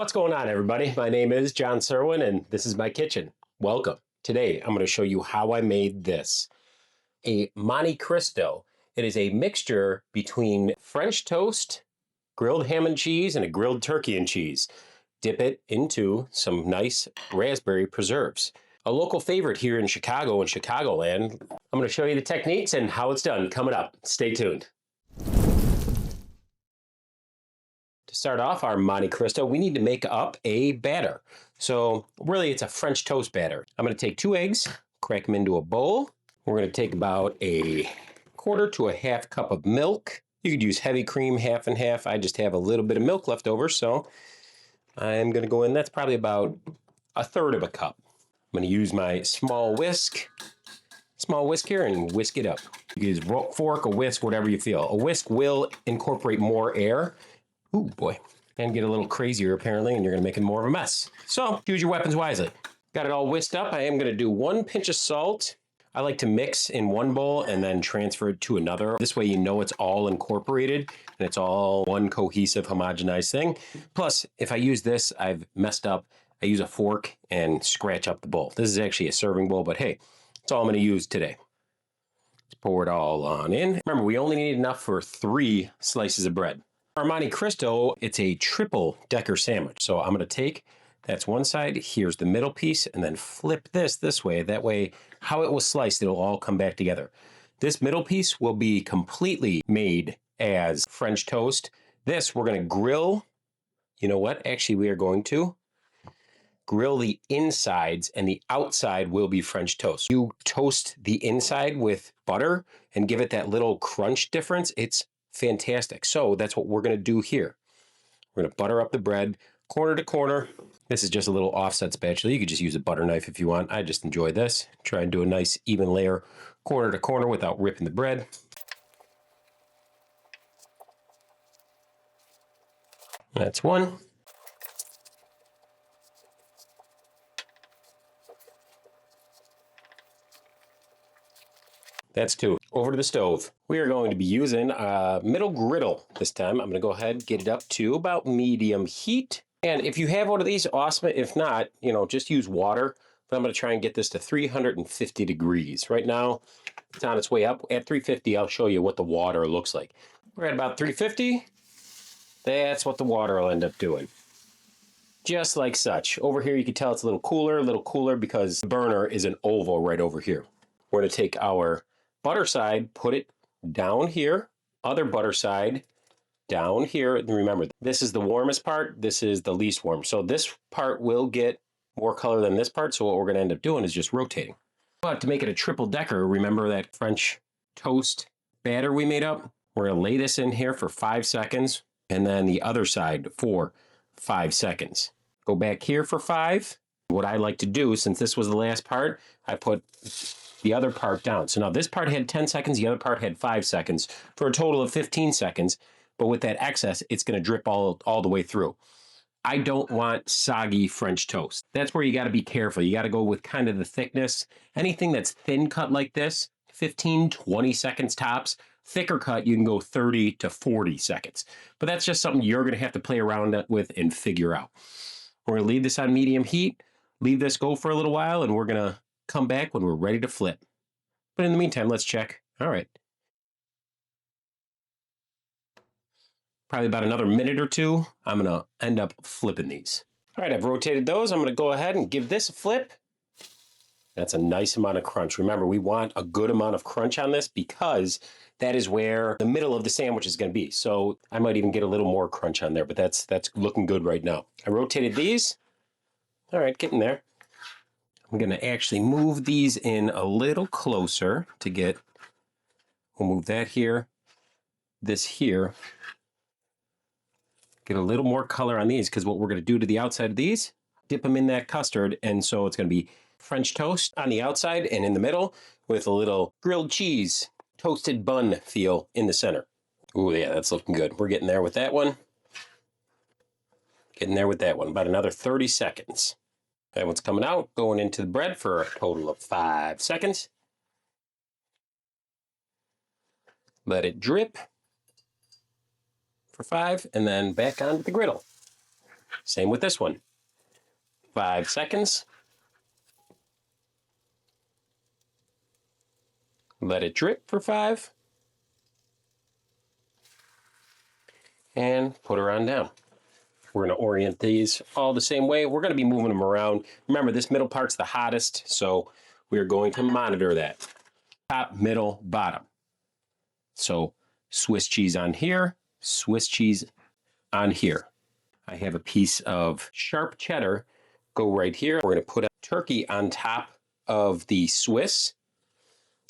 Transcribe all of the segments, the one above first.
What's going on, everybody? My name is John Serwin, and this is my kitchen. Welcome. Today, I'm going to show you how I made this. A Montecristo. It is a mixture between French toast, grilled ham and cheese, and a grilled turkey and cheese. Dip it into some nice raspberry preserves. A local favorite here in Chicago and Chicagoland. I'm going to show you the techniques and how it's done coming up. Stay tuned. To start off our Montecristo, we need to make up a batter. So really it's a French toast batter. I'm going to take 2 eggs, crack them into a bowl. We're going to take about a quarter to a half cup of milk. You could use heavy cream, half and half. I just have a little bit of milk left over, so I'm going to go in. That's probably about a third of a cup. I'm going to use my small whisk here and whisk it up. You can use a fork, a whisk, whatever you feel. A whisk will incorporate more air. Ooh, boy. And get a little crazier, apparently, and you're going to make it more of a mess. So, use your weapons wisely. Got it all whisked up. I am going to do 1 pinch of salt. I like to mix in one bowl and then transfer it to another. This way you know it's all incorporated and it's all one cohesive, homogenized thing. Plus, if I use this, I've messed up. I use a fork and scratch up the bowl. This is actually a serving bowl, but hey, that's all I'm going to use today. Let's pour it all on in. Remember, we only need enough for 3 slices of bread. Our Montecristo, it's a triple decker sandwich. So I'm going to take, that's one side, here's the middle piece, and then flip this way. That way, how it was sliced, it'll all come back together. This middle piece will be completely made as French toast. This, we're going to grill. You know what? Actually, we are going to grill the insides, and the outside will be French toast. You toast the inside with butter and give it that little crunch difference. It's fantastic. So that's what we're going to do here. We're going to butter up the bread corner to corner. This is just a little offset spatula. You could just use a butter knife if you want. I just enjoy this. Try and do a nice even layer corner to corner without ripping the bread. That's 1. That's 2. Over to the stove. We are going to be using a middle griddle this time. I'm going to go ahead and get it up to about medium heat. And if you have one of these, awesome. If not, just use water. But I'm going to try and get this to 350 degrees. Right now, it's on its way up. At 350, I'll show you what the water looks like. We're at about 350. That's what the water will end up doing. Just like such. Over here, you can tell it's a little cooler because the burner is an oval right over here. We're going to take our butter side, put it down here, other butter side down here. And remember, this is the warmest part, this is the least warm. So this part will get more color than this part, so what we're going to end up doing is just rotating. But to make it a triple decker, remember that French toast batter we made up? We're going to lay this in here for 5 seconds, and then the other side for 5 seconds. Go back here for 5. What I like to do, since this was the last part, I put the other part down. So now this part had 10 seconds, the other part had 5 seconds, for a total of 15 seconds. But with that excess, it's going to drip all the way through. I don't want soggy French toast. That's where you got to be careful. You got to go with kind of the thickness. Anything that's thin cut like this, 15, 20 seconds tops. Thicker cut, you can go 30 to 40 seconds. But that's just something you're going to have to play around with and figure out. We're going to leave this on medium heat, leave this go for a little while, and we're going to come back when we're ready to flip. But in the meantime, let's check. All right. Probably about another minute or 2, I'm going to end up flipping these. All right, I've rotated those. I'm going to go ahead and give this a flip. That's a nice amount of crunch. Remember, we want a good amount of crunch on this because that is where the middle of the sandwich is going to be. So I might even get a little more crunch on there, but that's looking good right now. I rotated these. All right, getting there. I'm going to actually move these in a little closer to get, we'll move that here, this here. Get a little more color on these because what we're going to do to the outside of these, dip them in that custard, and so it's going to be French toast on the outside and in the middle with a little grilled cheese, toasted bun feel in the center. Ooh, yeah, that's looking good. We're getting there with that one. Getting there with that one. About another 30 seconds. That one's coming out, going into the bread for a total of 5 seconds. Let it drip for 5, and then back onto the griddle. Same with this one. 5 seconds. Let it drip for 5. And put her on down. We're going to orient these all the same way. We're going to be moving them around. Remember, this middle part's the hottest, so we're going to monitor that. Top, middle, bottom. So Swiss cheese on here, Swiss cheese on here. I have a piece of sharp cheddar go right here. We're going to put a turkey on top of the Swiss.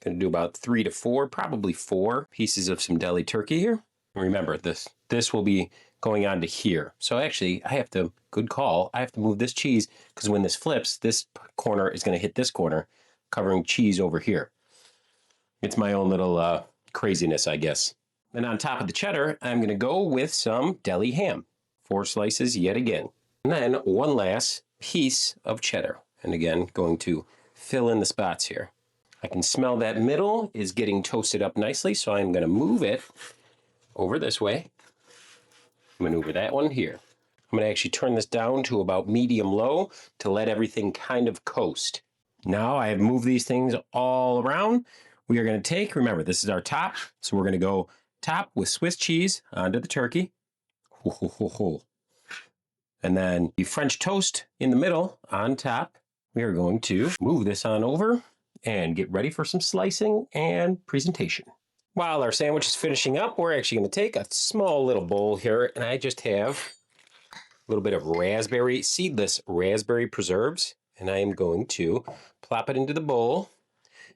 Going to do about 3 to 4, probably 4 pieces of some deli turkey here. Remember, this will be going on to here. So actually, good call, I have to move this cheese because when this flips, this corner is going to hit this corner, covering cheese over here. It's my own little craziness, I guess. And on top of the cheddar, I'm going to go with some deli ham. 4 slices yet again. And then one last piece of cheddar. And again, going to fill in the spots here. I can smell that middle is getting toasted up nicely, so I'm going to move it over this way. Maneuver that one here. I'm going to actually turn this down to about medium-low to let everything kind of coast. Now I have moved these things all around. We are going to take, remember, this is our top, so we're going to go top with Swiss cheese onto the turkey. Ho, ho, ho, ho. And then the French toast in the middle on top. We are going to move this on over and get ready for some slicing and presentation. While our sandwich is finishing up, we're actually going to take a small little bowl here, and I just have a little bit of seedless raspberry preserves, and I am going to plop it into the bowl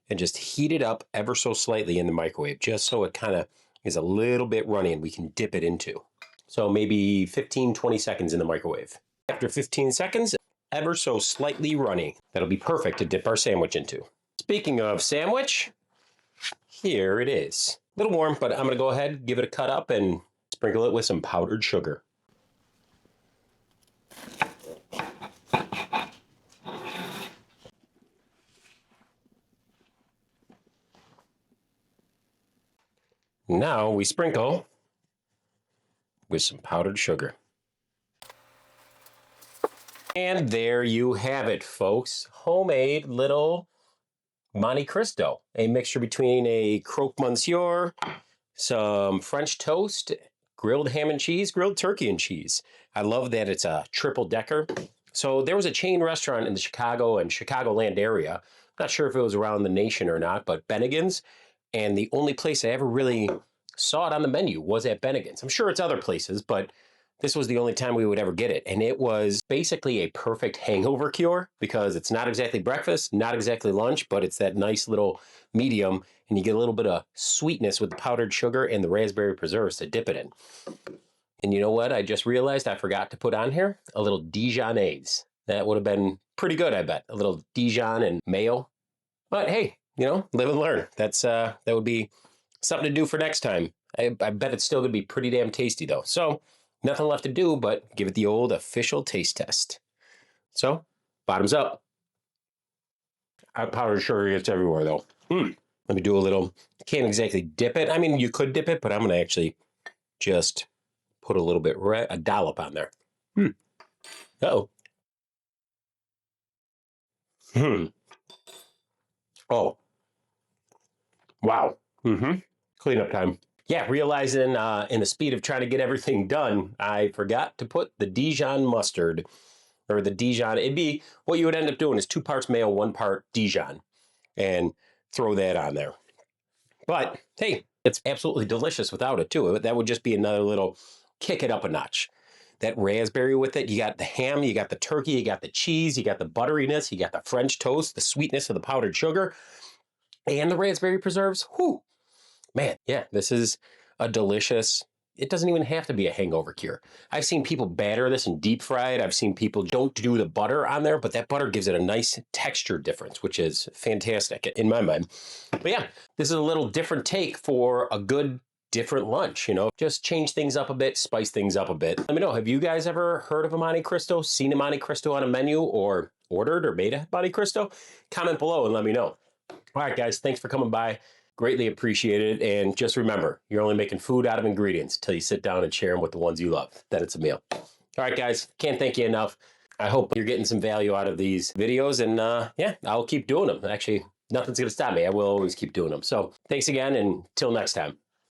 and just heat it up ever so slightly in the microwave, just so it kind of is a little bit runny and we can dip it into. So maybe 15, 20 seconds in the microwave. After 15 seconds, ever so slightly runny. That'll be perfect to dip our sandwich into. Speaking of sandwich, here it is. A little warm, but I'm going to go ahead, give it a cut up, and sprinkle it with some powdered sugar. Now we sprinkle with some powdered sugar. And there you have it, folks. Homemade little Montecristo, a mixture between a croque monsieur, some French toast, grilled ham and cheese, grilled turkey and cheese. I love that it's a triple decker. So there was a chain restaurant in the Chicago and Chicagoland area. I'm not sure if it was around the nation or not, but Bennigan's. And the only place I ever really saw it on the menu was at Bennigan's. I'm sure it's other places, but this was the only time we would ever get it. And it was basically a perfect hangover cure because it's not exactly breakfast, not exactly lunch, but it's that nice little medium. And you get a little bit of sweetness with the powdered sugar and the raspberry preserves to dip it in. And you know what? I just realized I forgot to put on here a little Dijonnaise. That would have been pretty good, I bet. A little Dijon and mayo. But hey, you know, live and learn. That would be something to do for next time. I bet it's still going to be pretty damn tasty, though. So nothing left to do but give it the old official taste test. So, bottoms up. Powdered sugar gets everywhere, though. Let me do a little, can't exactly dip it. I mean, you could dip it, but I'm going to actually just put a little bit, a dollop on there. Uh-oh. Oh. Wow. Cleanup time. Yeah, realizing in the speed of trying to get everything done, I forgot to put the Dijon mustard, or the Dijon. It'd be, what you would end up doing is 2 parts mayo, 1 part Dijon, and throw that on there. But hey, it's absolutely delicious without it too. That would just be another little kick it up a notch. That raspberry with it, you got the ham, you got the turkey, you got the cheese, you got the butteriness, you got the French toast, the sweetness of the powdered sugar, and the raspberry preserves. Whew. Man, yeah, this is a delicious, it doesn't even have to be a hangover cure. I've seen people batter this and deep fry it. I've seen people don't do the butter on there, but that butter gives it a nice texture difference, which is fantastic in my mind. But yeah, this is a little different take for a good different lunch, you know, just change things up a bit, spice things up a bit. Let me know, have you guys ever heard of a Montecristo, seen a Montecristo on a menu, or ordered or made a Montecristo? Comment below and let me know. All right, guys, thanks for coming by. Greatly appreciated. And just remember, you're only making food out of ingredients until you sit down and share them with the ones you love. Then it's a meal. All right, guys, can't thank you enough. I hope you're getting some value out of these videos, and yeah, I'll keep doing them. Actually, nothing's going to stop me. I will always keep doing them. So thanks again, and till next time.